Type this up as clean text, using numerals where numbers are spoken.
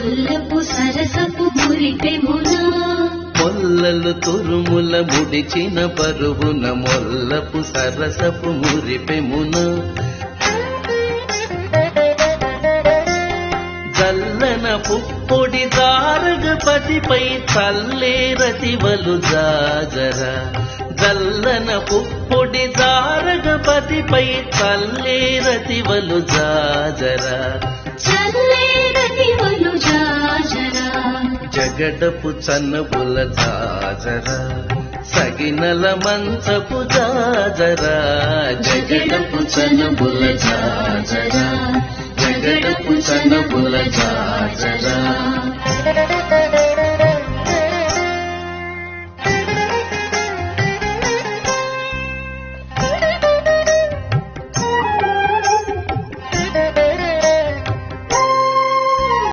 మొల్లపు సరసపు మురిపెమున మొల్లలు తురుముల ముడిచిన పరువున మొల్లపు సరసపు మురిపెమున జల్లన పుప్పొడి దారగపతిపై చల్లేరతివలు జాజరా జల్లన పుప్పొడి దారగపతిపై చల్లేరతివలు జాజరా చల్లేరతివలు జాజరా జగడపు చనుబుల జాజరా సగినల మంచపు జాజరా జగడపు చనుబుల జాజరా జగడపు చనుబుల జాజరా